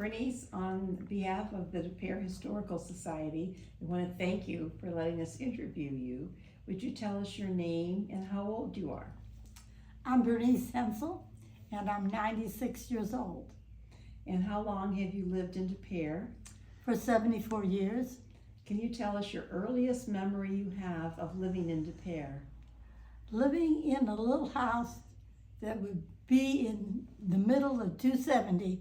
Bernice, on behalf of the De Pere Historical Society, we want to thank you for letting us interview you. Would you tell us your name and how old you are? I'm Bernice Hensel, and I'm 96 years old. And how long have you lived in De Pere? For 74 years. Can you tell us your earliest memory you have of living in De Pere? Living in a little house that would be in the middle of 270,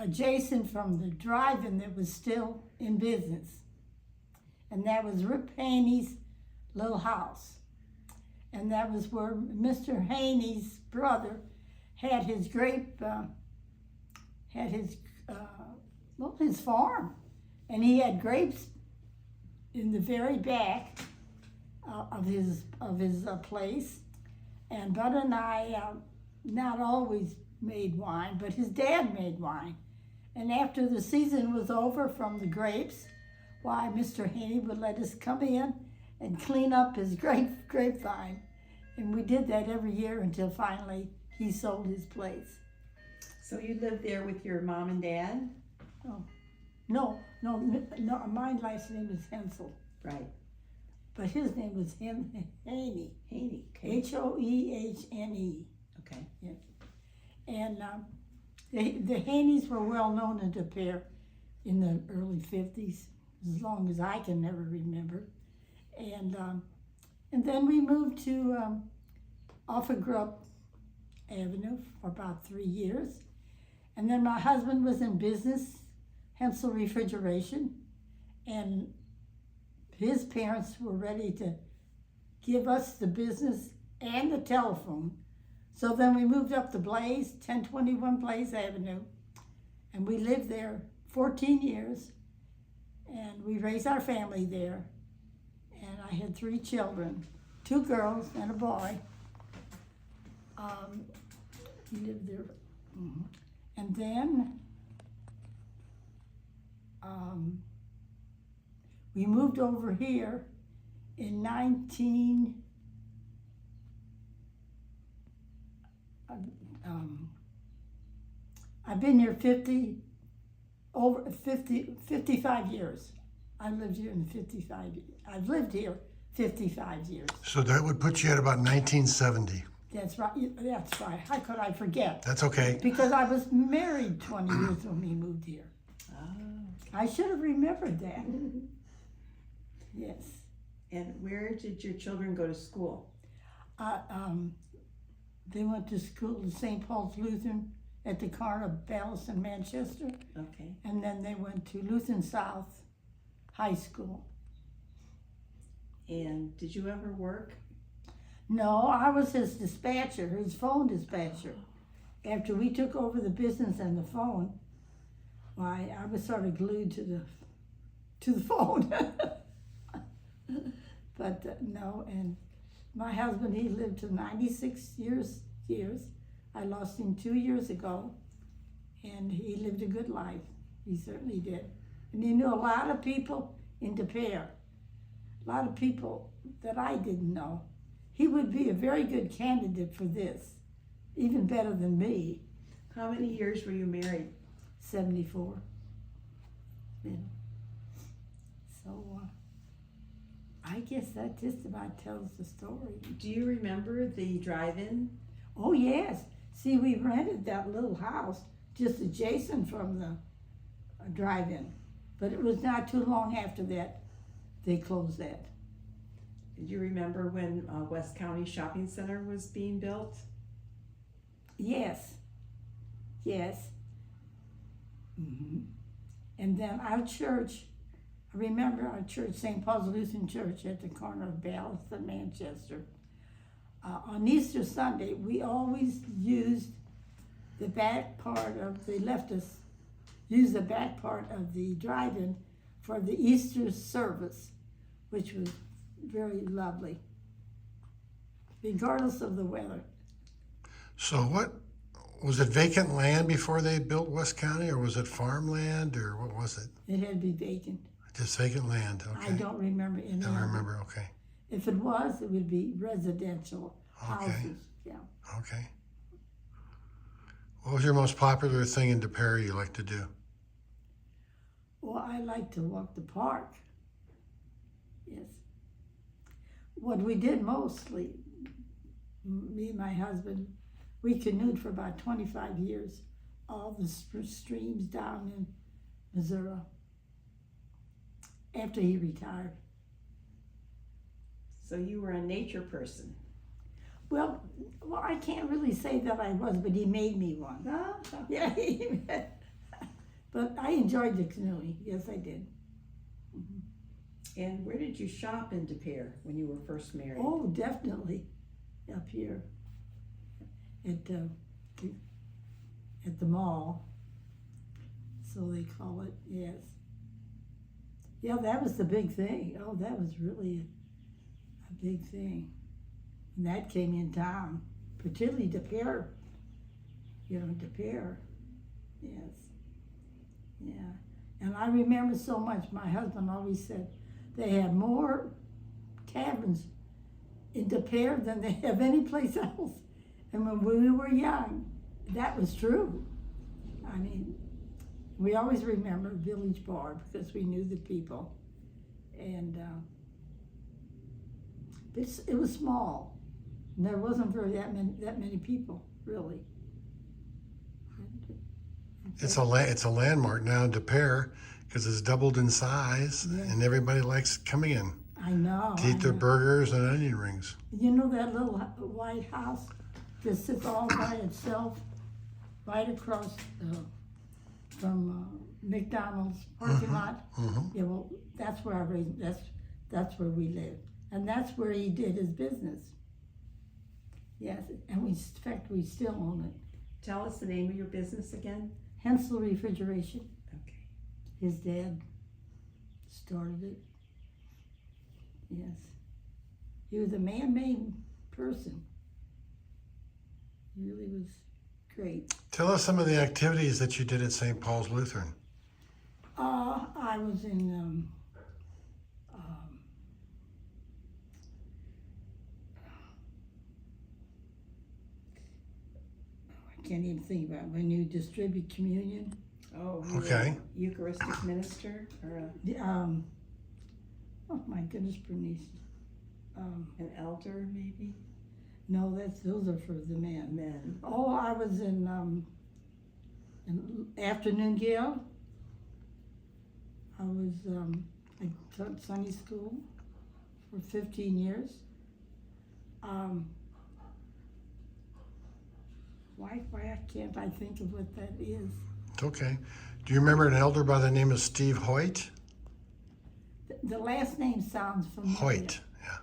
adjacent from the drive-in that was still in business. And that was Rip Haney's little house. And that was where Mr. Haney's brother had his his farm. And he had grapes in the very back of his place. And Bud and I not always made wine, but his dad made wine. And after the season was over from the grapes, why, Mr. Haney would let us come in and clean up his grapevine. And we did that every year until finally he sold his place. So you lived there with your mom and dad? Oh, no, my last name is Hensel. Right. But his name was Haney. Haney, okay. Hoehne. Okay. Yeah. And the Haneys were well known in De Pere in the early 50s, as long as I can never remember. And then we moved to off of Grub Avenue for about 3 years. And then my husband was in business, Hensel Refrigeration, and his parents were ready to give us the business and the telephone. So then we moved up to Blaze, 1021 Blaze Avenue, and we lived there 14 years, and we raised our family there. And I had 3 children, 2 girls and a boy. We lived there. Mm-hmm. And then we moved over here in I've been here 55 years. I've lived here 55 years. So that would put you at about 1970. That's right. How could I forget? That's okay. Because I was married 20 years when we moved here. Oh. I should have remembered that. Yes. And where did your children go to school? They went to school at St. Paul's Lutheran at the corner of Ballas and Manchester. Okay. And then they went to Lutheran South High School. And did you ever work? No, I was his dispatcher, his phone dispatcher. After we took over the business and the phone, why, I was sort of glued to the phone. But no, and my husband, he lived to 96 years. I lost him 2 years ago, and he lived a good life. He certainly did. And he knew a lot of people in De Pere, a lot of people that I didn't know. He would be a very good candidate for this, even better than me. How many years were you married? 74. Yeah. So I guess that just about tells the story. Do you remember the drive-in? Oh yes. See, we rented that little house just adjacent from the drive-in. But it was not too long after that they closed that. Did you remember when West County Shopping Center was being built? Yes. Mm-hmm. And then our church, I remember our church, St. Paul's Lutheran Church at the corner of Ballas and Manchester. On Easter Sunday, we always used the back part of, use the back part of the drive-in for the Easter service, which was very lovely, regardless of the weather. So what, was it vacant land before they built West County, or was it farmland, or what was it? It had to be vacant. Just vacant land, okay. I don't remember any. Don't remember, okay. If it was, it would be residential houses. Okay. Yeah. Okay. What was your most popular thing in De Pere you like to do? Well, I like to walk the park. Yes. What we did mostly, me and my husband, we canoed for about 25 years, all the streams down in Missouri, after he retired. So you were a nature person. Well, I can't really say that I was, but he made me one. Ah, Yeah, but I enjoyed the canoeing. Yes, I did. and where did you shop in De Pere when you were first married? Oh, definitely, up here at the mall. So they call it. Yes. Yeah, that was the big thing. Oh, that was really a big thing. And that came in town, particularly De Pere. You know, De Pere. Yes. Yeah. And I remember so much, my husband always said they have more taverns in De Pere than they have any place else. And when we were young, that was true. I mean, we always remember Village Bar because we knew the people. And it was small. And there wasn't that many people, really. It's a landmark now in De Pere because it's doubled in size, Yeah. and everybody likes coming in I know. to eat their burgers and onion rings. You know that little white house that sits all by itself, right across from McDonald's parking lot? Mm-hmm. Yeah, well, that's where I raised. That's where we lived, and that's where he did his business. Yes, and in fact, we still own it. Tell us the name of your business again. Hensel Refrigeration. Okay. His dad started it. Yes, he was a man-made person. He really was great. Tell us some of the activities that you did at St. Paul's Lutheran. I was in I can't even think about it. When you distribute communion. Oh, you were Okay. a Eucharistic minister or Oh my goodness, Bernice. an elder, maybe? No, those are for the men. Men. Oh, I was in afternoon guild. I was I taught Sunday school for 15 years. Why can't I think of what that is? It's okay. Do you remember an elder by the name of Steve Hoyt? The last name sounds familiar. Hoyt, yeah.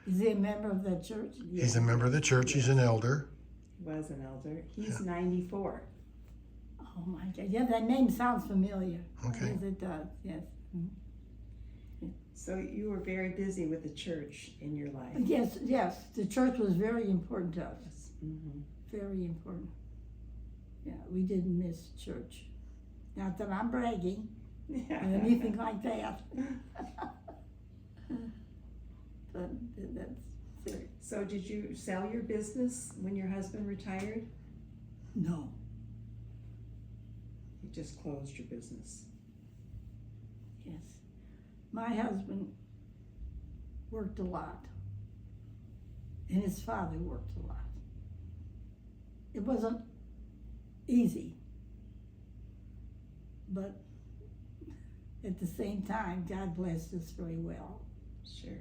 Is he a member of that church? He's a member of the church. He's an elder. He was an elder. He's 94. Oh my God! Yeah, that name sounds familiar. Okay. Yes, it does. Yes. So you were very busy with the church in your life. Yes. The church was very important to us. Mm-hmm. Very important. Yeah, we didn't miss church. Not that I'm bragging or anything like that. But that's it. So did you sell your business when your husband retired? No. You just closed your business. Yes. My husband worked a lot. And his father worked a lot. It wasn't easy. But at the same time, God blessed us very well. Sure.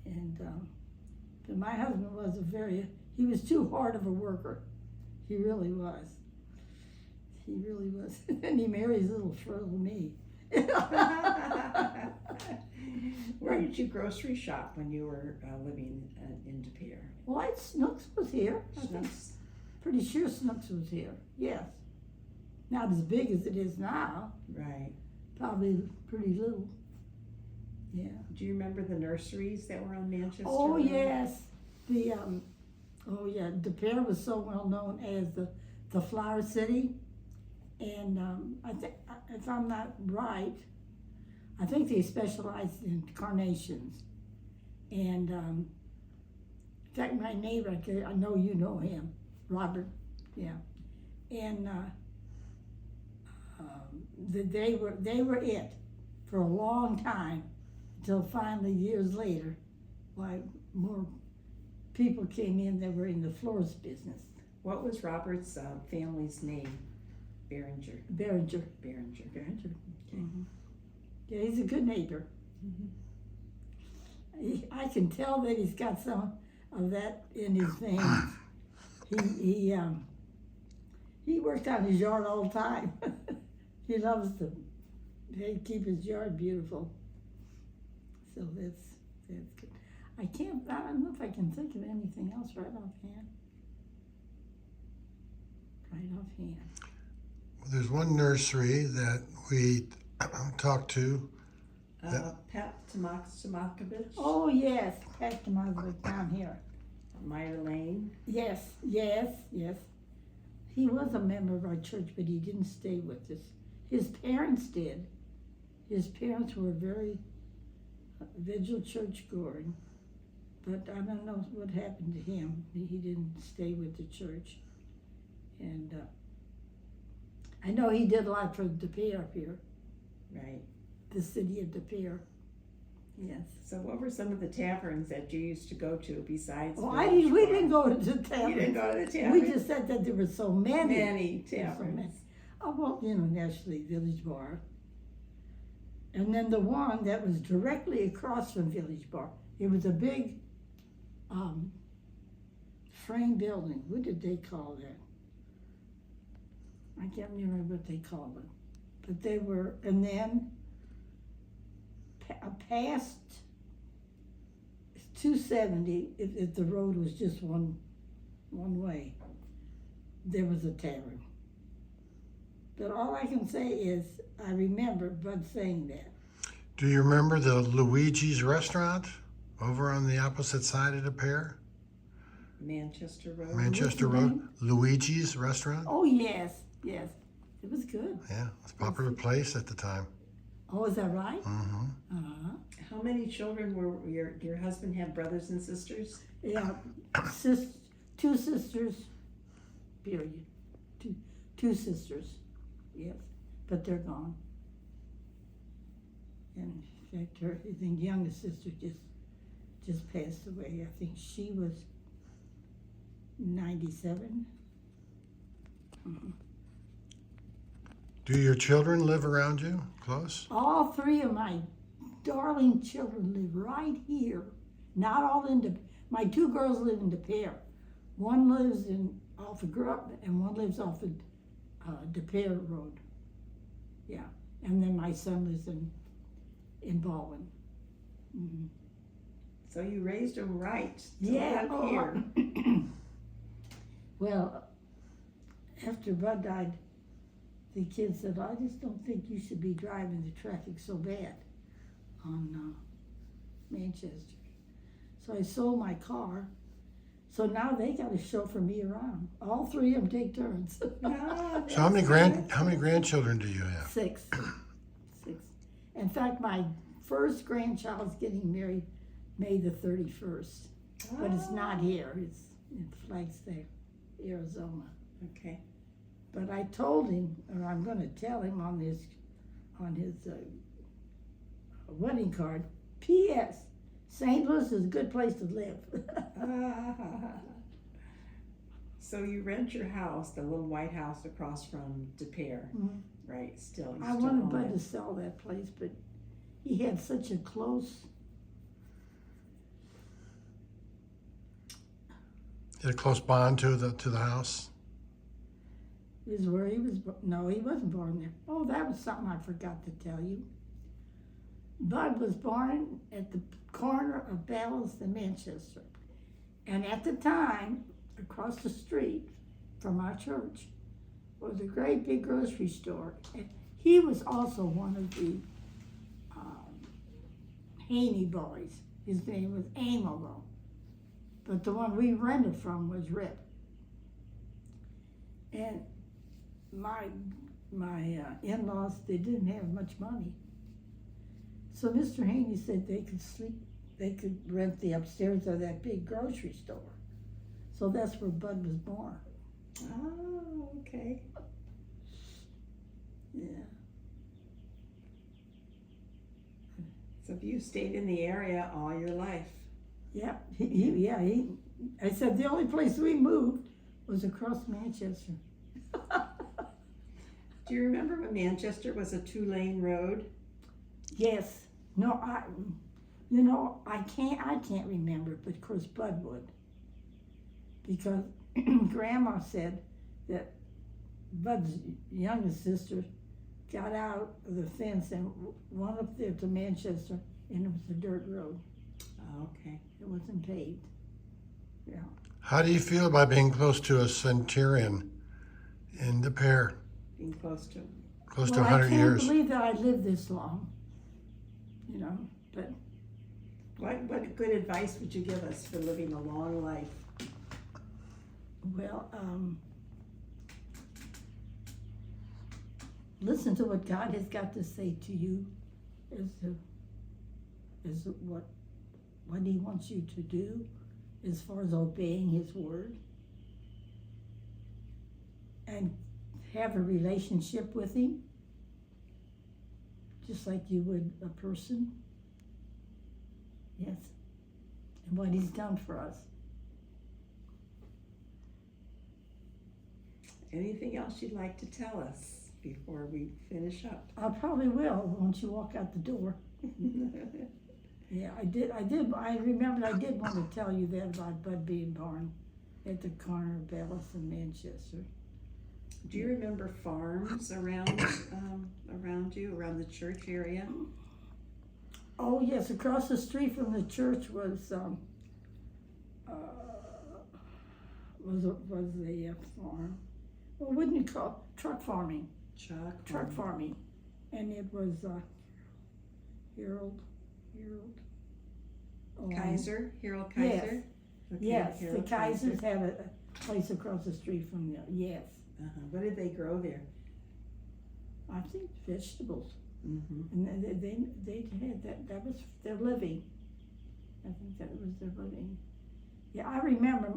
And but my husband was he was too hard of a worker. He really was. He really was. And he married his little frill me. Where did you grocery shop when you were living in De Pere? Well, Snooks was here. I think. Snooks? Pretty sure Snooks was here. Yes. Not as big as it is now. Right. Probably pretty little. Yeah. Do you remember the nurseries that were on Manchester Oh Road? yes. De Pere was so well known as the Flower City. And I think, if I'm not right, I think they specialized in carnations. And in fact, my neighbor, I know you know him, Robert, yeah. And they were it for a long time, until finally years later, why more people came in that were in the florist business. What was Robert's family's name? Behringer. Behringer. Behringer. Behringer. Okay. Mhm. Yeah, he's a good neighbor. Mhm. I can tell that he's got some of that in his veins. He worked on his yard all the time. He loves to keep his yard beautiful. So that's good. I don't know if I can think of anything else right offhand. Well, there's one nursery that we talked to. Pat Tomakovich. Oh yes, Pat Tomakovich down here. Meyer Lane. Yes. He was a member of our church, but he didn't stay with us. His parents did. His parents were very vigil church going, but I don't know what happened to him. He didn't stay with the church. And I know he did a lot for De Pere up here, Right. the city of De Pere. Yes. So what were some of the taverns that you used to go to besides? Oh, Village we Bar? didn't go to the tavern. You didn't go to the tavern? We just said that there were so many. Many So many. taverns. Oh, well, naturally, Village Bar. And then the one that was directly across from Village Bar, it was a big frame building. What did they call that? I can't remember what they called it. But they were, and then past 270, if the road was just one way, there was a tavern. But all I can say is, I remember Bud saying that. Do you remember the Luigi's restaurant over on the opposite side of the pier? Manchester Road. Manchester What's the Road? Luigi's restaurant? Oh, yes. It was good. Yeah, it's a popular place at the time. Oh, is that right? Mm-hmm. Uh-huh. How many children were your husband have brothers and sisters? Yeah, two sisters, period. Two sisters, yes, but they're gone. And in fact, the youngest sister just passed away. I think she was 97. Mm-hmm. Do your children live around you, close? All three of my darling children live right here. Not all in my two girls live in De Pere. One lives off of Grubb, and one lives off of De Pere Road. Yeah, and then my son lives in Baldwin. Mm-hmm. So you raised them right. To Yeah. live here. Well, after Bud died, the kids said, "I just don't think you should be driving the traffic so bad on Manchester." So I sold my car. So now they got to chauffeur me around. All three of them take turns. Ah, So how many that's how many grandchildren do you have? Six. In fact, my first grandchild's getting married May the 31st. good. But it's not here. It's in Flagstaff, Arizona. Okay. But I told him, or I'm going to tell him on his wedding card, P.S. St. Louis is a good place to live. So you rent your house, the little white house across from De Pere, Mhm. right? Still, you I still wanted own Bud it. to sell that place, but he had such a close. Did a close bond to the house? Is where he was. No, he wasn't born there. Oh, that was something I forgot to tell you. Bud was born at the corner of Ballast and Manchester, and at the time, across the street from our church was a great big grocery store. And he was also one of the Haney boys. His name was Amo, though. But the one we rented from was Rip. And my in-laws, they didn't have much money. So Mr. Haney said they could rent the upstairs of that big grocery store. So that's where Bud was born. Oh, Okay. Yeah. So you stayed in the area all your life. Yeah, I said the only place we moved was across Manchester. Do you remember when Manchester was a 2-lane road? Yes. No, I can't remember, but of course Bud would. Because Grandma said that Bud's youngest sister got out of the fence and went up there to Manchester, and it was a dirt road. Oh, okay. It wasn't paved. Yeah. How do you feel about being close to a centurion in the pair? Being close to. Close to Well, 100 I can't years. believe that I lived this long. But What good advice would you give us for living a long life? well, listen to what God has got to say to you as to what He wants you to do as far as obeying His word, and have a relationship with Him just like you would a person. Yes. And what He's done for us. Anything else you'd like to tell us before we finish up? I probably will once you walk out the door. Yeah, I did. I remembered I did want to tell you that about Bud being born at the corner of Bellis and Manchester. Do you remember farms around you, around the church area? Oh yes, across the street from the church was a farm. Well, wouldn't you call it? Truck farming? Truck farming, and it was Harold. Kaiser, Harold Yes. Kaiser. Okay, Yes, Harold the Kaisers had a place across the street from there. Yes, What did they grow there? I think vegetables, Mm-hmm. and they had that was their living. I think that was their living. Yeah, I remember,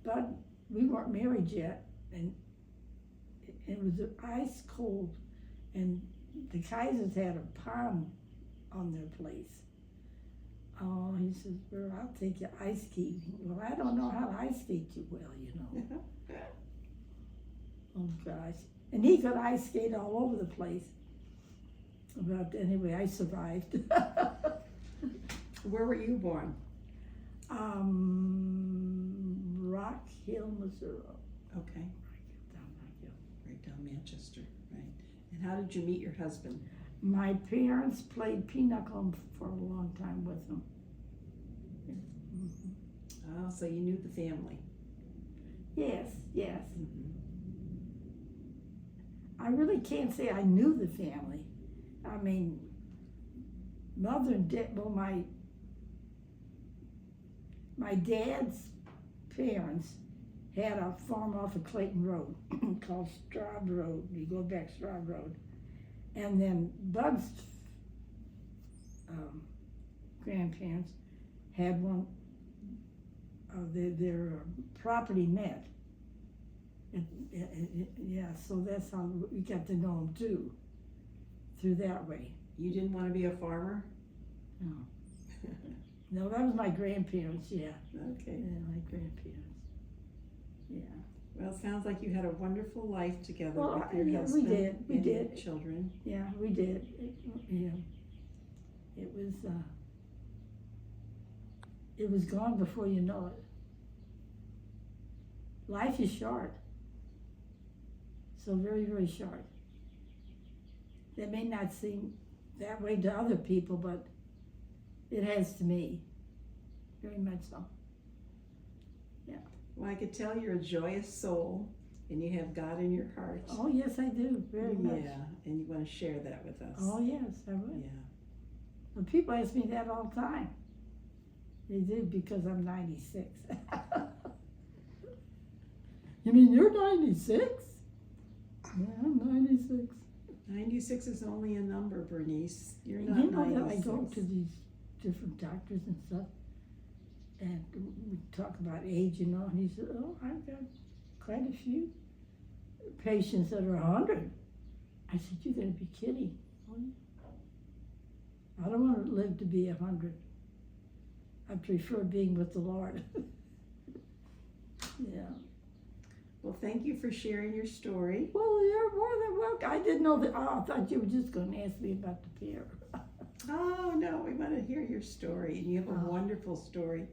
but we weren't married yet, and it was ice cold, and the Kaisers had a pond on their place. Oh, he says, "Well, I'll take you ice skating." Well, I don't know how to ice skate too well, you know. Oh gosh, and he could ice skate all over the place. But anyway, I survived. Where were you born? Rock Hill, Missouri. Okay, Down Rock Hill. right down Manchester, right. And how did you meet your husband? My parents played pinochle for a long time with him. Oh, so you knew the family. Yes. Mm-hmm. I really can't say I knew the family. I mean, mother and dad, well, my dad's parents had a farm off of Clayton Road called Straub Road. You go back Straub Road. And then Bud's grandparents had one of their property met. Yeah, so that's how we got to know them too, through that way. You didn't want to be a farmer? No. No, that was my grandparents, yeah. Okay. Yeah, my grandparents. Yeah. Well, it sounds like you had a wonderful life together Well, with your yeah, we husband did, we and your did. children. Yeah, we did. It was gone before you know it. Life is short. So very, very short. That may not seem that way to other people, but it has to me. Very much so. Well, I could tell you're a joyous soul and you have God in your heart. Oh, yes, I do. Very much. Yeah, and you want to share that with us. Oh, yes, I would. Yeah. Well, people ask me that all the time. They do, because I'm 96. You mean you're 96? Yeah, I'm 96. 96 is only a number, Bernice. You're not You know 96. that I go to these different doctors and stuff, and we talk about age, and he said, "Oh, I've got quite a few." patients that are 100. I said, "You gotta be kidding. I don't want to live to be 100. I prefer being with the Lord." Yeah. Well, thank you for sharing your story. Well, you're more than welcome. I didn't know that. Oh, I thought you were just going to ask me about the pier. Oh, no, we want to hear your story, and you have a wonderful story.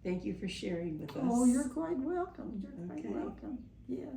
Thank you for sharing with us. Oh, you're quite welcome. You're quite Okay. welcome. Yes.